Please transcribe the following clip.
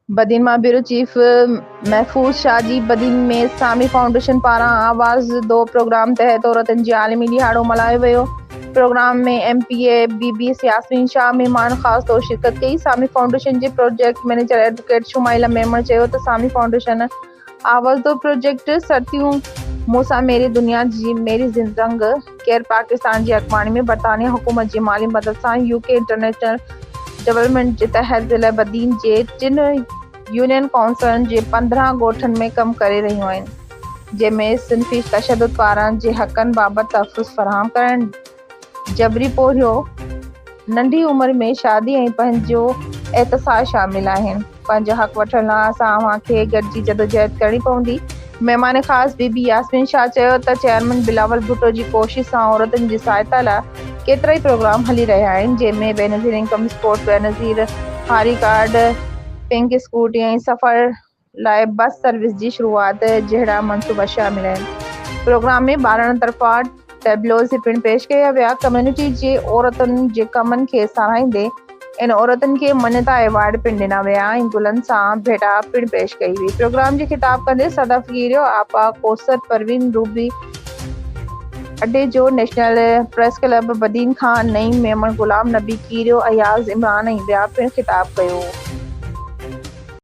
बदीन मां bureau chief महफूज शाह जी बदीन में सामी फाउंडेशन पारां आवाज़ दो प्रोग्राम तहत औरतुनि जी आलिमी ॾिहाड़ो मल्हायो वियो। प्रोग्राम में MPA BBS यास्मीन शाह मेहमान ख़ासि तौरु शिरकत कई। सामी फाउंडेशन जे project manager advocate Shumaila Memon चयो त सामी फाउंडेशन आवाज़ दो प्रोजेक्ट सरतियूं मूसा मेरी दुनिया जी मेरी रंग केयर पाकिस्तान जी अॻवानी में बरतानिया हुकूमत जी माली मदद सां UK इंटरनेशनल डेवलपमेंट जे तहत ज़िला बदीन जे 3 यूनियन काउंसिलनि जे 15 ॻोठनि में कमु करे रहियूं आहिनि, जंहिंमें सिन्फ़ी तशदुद पारां जे हक़नि बाबति तहफ़्फ़ुज़ फ़राहम करणु, जबरी पोरियो, नंढी उमिरि में शादी ऐं पंहिंजो एहतसास शामिल आहिनि। पंहिंजा हक़ वठण लाइ असां अव्हांखे गॾिजी जदोजहद करणी पवंदी। महिमान ख़ासि बीबी यास्मीन शाह चयो त चेयरमैन बिलावल भुट्टो जी कोशिश सां औरतुनि जी सहायता लाइ केतिरा ई प्रोग्राम हली रहिया आहिनि, जंहिंमें बेनज़ीर इनकम सपोर्ट, बेनज़ीर हारी कार्ड, पिंक स्कूटी ऐं सफ़र लाइ बस सर्विस जी शुरूआत जहिड़ा मंसूबा शामिल आहिनि। प्रोग्राम में ॿारनि तरफ़ां टेबलोज़ पिणु पेश कया विया। कम्युनिटी जे औरतुनि जे कमनि खे सराहींदे इन औरतुनि खे मञता एवार्ड पिणु ॾिना विया ऐं गुलनि सां भेटा पिणु पेश कई हुई। प्रोग्राम जी ख़िताब कंदे सदफ़ गिरियो, आपा कोसर, परवीन, रूबी अड्डे जो नेशनल प्रेस क्लब बदीन खां नईम, मेमण, गुलाम नबी कीरियो, अयाज़, इमरान ऐं ॿिया पिणु ख़िताब कयो।